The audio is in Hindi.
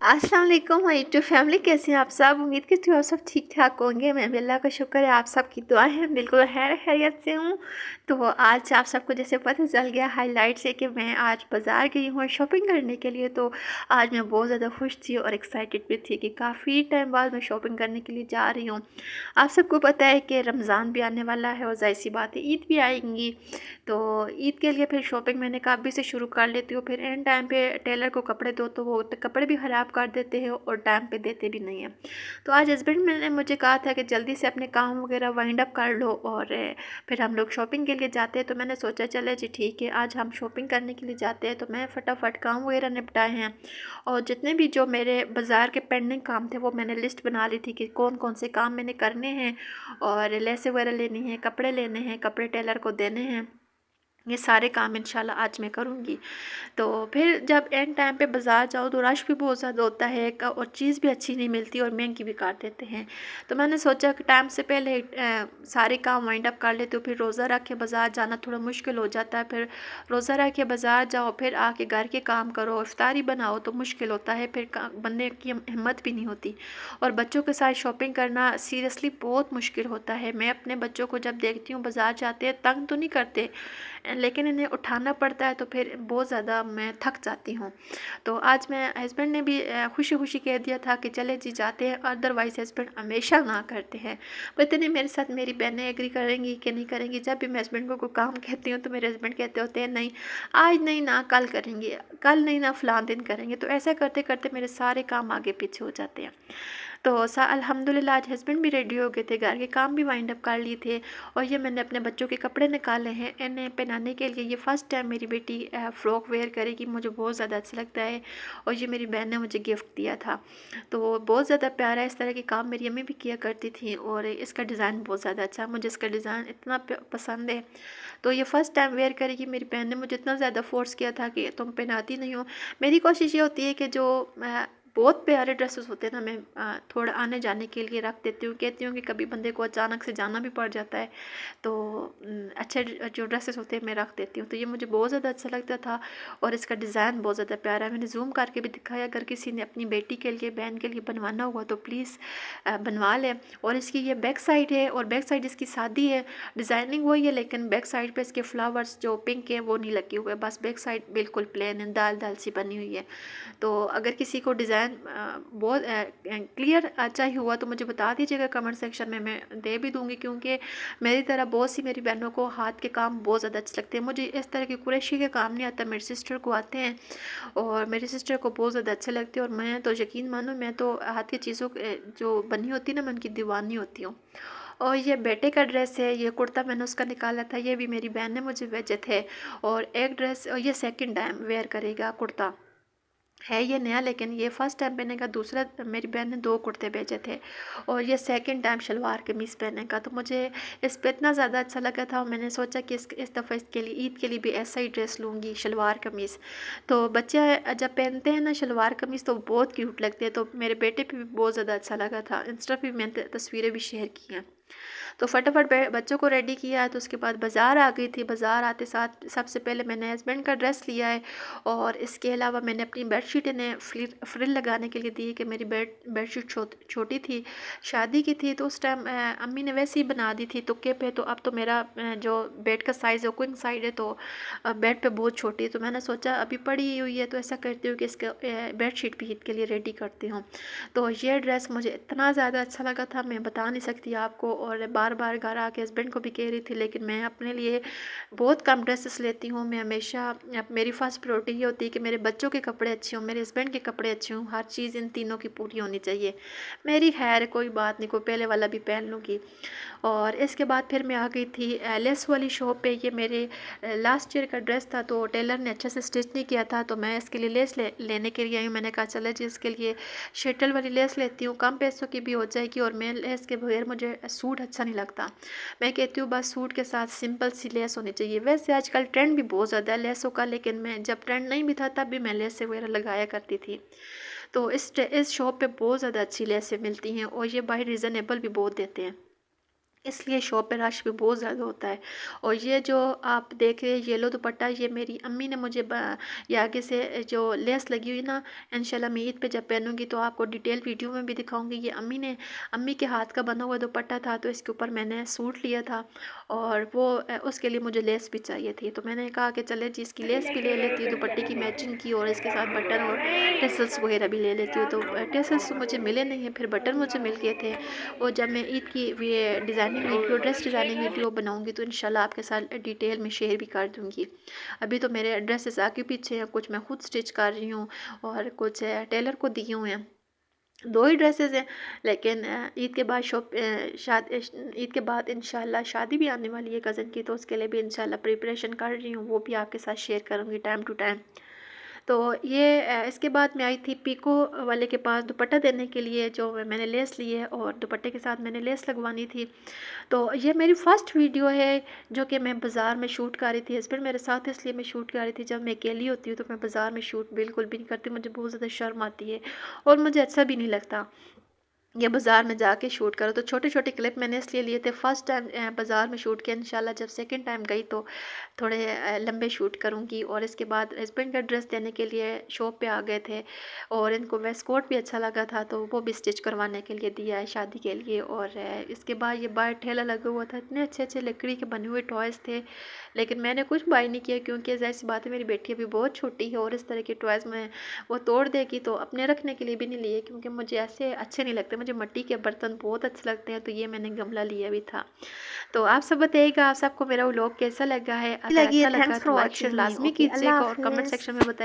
अस्सलाम वालेकुम माय यूट्यूब फैमिली, कैसे हैं आप सब। उम्मीद करती हूँ आप सब ठीक ठाक होंगे। मैं भी अल्लाह का शुक्र है, आप सबकी दुआ है बिल्कुल खैर खैरियत से हूँ। तो आज आप सबको जैसे पता चल गया हाईलाइट से कि मैं आज बाज़ार गई हूँ शॉपिंग करने के लिए। तो आज मैं बहुत ज़्यादा खुश थी और एक्साइटेड भी थी कि काफ़ी टाइम बाद मैं शॉपिंग करने के लिए जा रही हूँ। आप सबको पता है कि रमज़ान भी आने वाला है और ज़ाहिर सी बात है ईद भी आएंगी। तो ईद के लिए फिर शॉपिंग मैंने कहा अभी से शुरू कर लेती हूँ, फिर एंड टाइम पे टेलर को कपड़े दो तो वो कपड़े भी ख़राब कर देते हैं और टाइम पे देते भी नहीं हैं। तो आज हस्बैंड ने मुझे कहा था कि जल्दी से अपने काम वगैरह वाइंड अप कर लो और फिर हम लोग शॉपिंग के लिए जाते हैं। तो मैंने सोचा चले जी ठीक है, आज हम शॉपिंग करने के लिए जाते हैं। तो मैं फटाफट काम वगैरह निपटाए हैं और जितने भी जो मेरे बाज़ार के पेंडिंग काम थे वो मैंने लिस्ट बना ली थी कि कौन कौन से काम मैंने करने हैं और लेसें वगैरह लेनी है, कपड़े लेने हैं, कपड़े टेलर को देने हैं। ये सारे काम इंशाल्लाह आज मैं करूँगी। तो फिर जब एंड टाइम पे बाज़ार जाओ तो रश भी बहुत ज़्यादा होता है और चीज़ भी अच्छी नहीं मिलती और महंगी भी कर देते हैं। तो मैंने सोचा कि टाइम से पहले सारे काम वाइंड अप कर लेते हो। फिर रोज़ा रख के बाज़ार जाना थोड़ा मुश्किल हो जाता है। फिर रोज़ा रख के बाज़ार जाओ, फिर आके घर के काम करो, इफ्तारी बनाओ तो मुश्किल होता है। फिर बंदे की हिम्मत भी नहीं होती और बच्चों के साथ शॉपिंग करना सीरियसली बहुत मुश्किल होता है। मैं अपने बच्चों को जब देखती हूँ बाज़ार जाते हैं, तंग तो नहीं करते लेकिन इन्हें उठाना पड़ता है तो फिर बहुत ज़्यादा मैं थक जाती हूँ। तो आज मैं हस्बैंड ने भी खुशी खुशी कह दिया था कि चले जी जाते हैं, अदरवाइज़ हस्बैंड हमेशा ना करते हैं। पता नहीं मेरे साथ मेरी बहनें एग्री करेंगी कि नहीं करेंगी। जब भी मैं हस्बैंड को कोई काम कहती हूँ तो मेरे हस्बैंड कहते होते हैं नहीं आज नहीं ना कल करेंगे, कल नहीं ना फलां दिन करेंगे। तो ऐसा करते करते मेरे सारे काम आगे पीछे हो जाते हैं। तो अल्हम्दुलिल्लाह आज हस्बैंड भी रेडी हो गए थे, घर के काम भी वाइंड अप कर लिए थे और ये मैंने अपने बच्चों के कपड़े निकाले हैं इन्हें पहनाने के लिए। ये फ़र्स्ट टाइम मेरी बेटी फ़्रॉक वेयर करेगी, मुझे बहुत ज़्यादा अच्छा लगता है और ये मेरी बहन ने मुझे गिफ्ट दिया था। तो बहुत ज़्यादा प्यारा है, इस तरह के काम मेरी अम्मी भी किया करती थी और इसका डिज़ाइन बहुत ज़्यादा अच्छा है, मुझे इसका डिज़ाइन इतना पसंद है। तो ये फ़र्स्ट टाइम वेयर करेगी। मेरी बहन ने मुझे इतना ज़्यादा फ़ोर्स किया था कि तुम पहनाती नहीं हो। मेरी कोशिश ये होती है कि जो बहुत प्यारे ड्रेसेस होते हैं ना, मैं थोड़ा आने जाने के लिए रख देती हूँ। कहती हूँ कि कभी बंदे को अचानक से जाना भी पड़ जाता है तो अच्छे जो ड्रेसेस होते हैं मैं रख देती हूँ। तो ये मुझे बहुत ज़्यादा अच्छा लगता था और इसका डिज़ाइन बहुत ज़्यादा प्यारा है। मैंने जूम करके भी दिखाया, अगर किसी ने अपनी बेटी के लिए बहन के लिए बनवाना हुआ तो प्लीज़ बनवा लें। और इसकी ये बैक साइड है और बैक साइड इसकी सादी है, डिज़ाइनिंग वही है लेकिन बैक साइड पे इसके फ्लावर्स जो पिंक है वो नहीं लगे हुए, बस बैक साइड बिल्कुल प्लेन है, दाल दाल सी बनी हुई है। तो अगर किसी को डिज़ाइन बहुत क्लियर चाहिए हुआ तो मुझे बता दीजिएगा कमेंट सेक्शन में, मैं दे भी दूँगी। क्योंकि मेरी तरह बहुत सी मेरी बहनों को हाथ के काम बहुत ज़्यादा अच्छे लगते हैं। मुझे इस तरह के कुरैशी के काम नहीं आता, मेरी सिस्टर को आते हैं और मेरी सिस्टर को बहुत ज़्यादा अच्छे लगते हैं। और मैं तो यकीन मानो, मैं तो हाथ की चीज़ों जो बनी होती है ना, मैं उनकी दीवानी होती हूँ। और ये बेटे का ड्रेस है, ये कुर्ता मैंने उसका निकाला था, ये भी मेरी बहन ने मुझे भेजे थे। और एक ड्रेस, और ये सेकंड टाइम वेयर करेगा कुर्ता है ये नया, लेकिन ये फर्स्ट टाइम पहनेगा। दूसरा मेरी बहन ने 2 कुर्ते भेजे थे और ये सेकंड टाइम शलवार कमीज़ पहनेगा। तो मुझे इस पे इतना ज़्यादा अच्छा लगा था और मैंने सोचा कि इस दफ़ा इसके लिए ईद के लिए भी ऐसा ही ड्रेस लूँगी, शलवार कमीज़। तो बच्चे जब पहनते हैं ना शलवार कमीज़ तो बहुत क्यूट लगते हैं। तो मेरे बेटे पे भी बहुत ज़्यादा अच्छा लगा था। इंस्टा पे भी मैंने तस्वीरें भी शेयर की हैं। तो फटाफट बच्चों को रेडी किया है। तो उसके बाद बाज़ार आ गई थी। बाज़ार आते साथ सबसे पहले मैंने हस्बैंड का ड्रेस लिया है और इसके अलावा मैंने अपनी बेडशीट इन्हें फ्रिल लगाने के लिए दी है कि मेरी बेडशीट छोटी थी, शादी की थी। तो उस टाइम अम्मी ने वैसे ही बना दी थी तुक्के पे। तो अब तो मेरा जो बेड का साइज़ है क्विंग साइड है, तो बेड पे बहुत छोटी है। तो मैंने सोचा अभी पड़ी हुई है तो ऐसा करती हूँ कि इसका बेडशीट भी ईद के लिए रेडी करती हूँ। तो ये ड्रेस मुझे इतना ज़्यादा अच्छा लगा था, मैं बता नहीं सकती आपको। और बार बार घर आके हस्बैंड को भी कह रही थी, लेकिन मैं अपने लिए बहुत कम ड्रेसेस लेती हूँ। मैं हमेशा, मेरी फर्स्ट प्रायोरिटी ये होती है कि मेरे बच्चों के कपड़े अच्छे हों, मेरे हस्बैंड के कपड़े अच्छे हों, हर चीज़ इन तीनों की पूरी होनी चाहिए। मेरी खैर कोई बात नहीं, कोई पहले वाला भी पहन लूँगी। और इसके बाद फिर मैं आ गई थी लेस वाली शॉप पे। ये मेरे लास्ट ईयर का ड्रेस था तो टेलर ने अच्छे से स्टिच नहीं किया था, तो मैं इसके लिए लेस लेने के लिए आई हूँ। मैंने कहा चलो जी इसके लिए शटल वाली लेस लेती हूँ, कम पैसों की भी हो जाएगी और मैं लेस के बगैर मुझे सूट अच्छा नहीं लगता। मैं कहती हूँ बस सूट के साथ सिंपल सी लेस होनी चाहिए। वैसे आजकल ट्रेंड भी बहुत ज़्यादा है लेसों का, लेकिन मैं जब ट्रेंड नहीं भी था तब भी मैं लेस वगैरह लगाया करती थी। तो इस शॉप पे बहुत ज़्यादा अच्छी लेसें मिलती हैं और ये बाई रीज़नेबल भी बहुत देते हैं। इसलिए शॉप पे रश भी बहुत ज़्यादा होता है। और ये जो आप देख रहे हैं येलो दुपट्टा, ये मेरी अम्मी ने मुझे ये आगे से जो लेस लगी हुई ना, इंशाल्लाह मैं ईद पे जब पहनूंगी तो आपको डिटेल वीडियो में भी दिखाऊंगी। ये अम्मी के हाथ का बना हुआ दुपट्टा था, तो इसके ऊपर मैंने सूट लिया था और वो उसके लिए मुझे लेस भी चाहिए थी। तो मैंने कहा कि चले जी इसकी लेस भी ले लेती हूँ दुपट्टे की मैचिंग की, और इसके साथ बटन और टेसल्स वगैरह भी ले लेती हूँ। तो टेसल्स तो मुझे मिले नहीं हैं, फिर बटन मुझे मिल गए थे। और जब मैं ईद की ये designing video, dress designing video बनाऊंगी तो इंशाल्लाह आपके साथ डिटेल में शेयर भी कर दूंगी। अभी तो मेरे ड्रेसेस आगे पीछे हैं, कुछ मैं खुद स्टिच कर रही हूँ और कुछ टेलर को दिए हुए हैं। दो ही ड्रेसेस हैं, लेकिन ईद के बाद ईद के बाद इंशाल्लाह शादी भी आने वाली है कज़न की, तो उसके लिए भी इंशाल्लाह प्रिपरेशन कर रही हूँ, वो भी आपके साथ शेयर करूँगी टाइम टू टाइम। तो ये इसके बाद मैं आई थी पीको वाले के पास दुपट्टा देने के लिए, जो मैंने लेस ली है और दुपट्टे के साथ मैंने लेस लगवानी थी। तो ये मेरी फ़र्स्ट वीडियो है जो कि मैं बाज़ार में शूट कर रही थी। हस्बैंड मेरे साथ है इसलिए मैं शूट कर रही थी। जब मैं अकेली होती हूँ तो मैं बाज़ार में शूट बिल्कुल भी नहीं करती, मुझे बहुत ज़्यादा शर्म आती है और मुझे अच्छा भी नहीं लगता ये बाज़ार में जाके शूट करो। तो छोटे छोटे क्लिप मैंने इसलिए लिए थे, फर्स्ट टाइम बाज़ार में शूट किया। इंशाल्लाह जब सेकंड टाइम गई तो थोड़े लंबे शूट करूँगी। और इसके बाद हस्बैंड का ड्रेस देने के लिए शॉप पे आ गए थे और इनको वेस्ट कोट भी अच्छा लगा था, तो वो भी स्टिच करवाने के लिए दिया है शादी के लिए। और इसके बाद ये बाहर ठेला लगा हुआ था, इतने अच्छे अच्छे लकड़ी के बने हुए टॉयज़ थे, लेकिन मैंने कुछ बाय नहीं किया क्योंकि ज़ाहिर सी बात है मेरी बेटी अभी बहुत छोटी है और इस तरह के टॉयज़ में वो तोड़ देगी, तो अपने रखने के लिए भी नहीं लिए क्योंकि मुझे ऐसे अच्छे नहीं लगते। मुझे मिट्टी के बर्तन बहुत अच्छे लगते हैं, तो ये मैंने गमला लिया भी था। तो आप सब बताइएगा आप सबको मेरा व्लॉग कैसा लगा है। अगर लगी है। अच्छा लगा थैंक्स तो फॉर लाइक शेयर वॉचिंग मी। लाजमी ओके, अल्लाह कीजिएगा और कमेंट हाफिज़। सेक्शन में बताइए।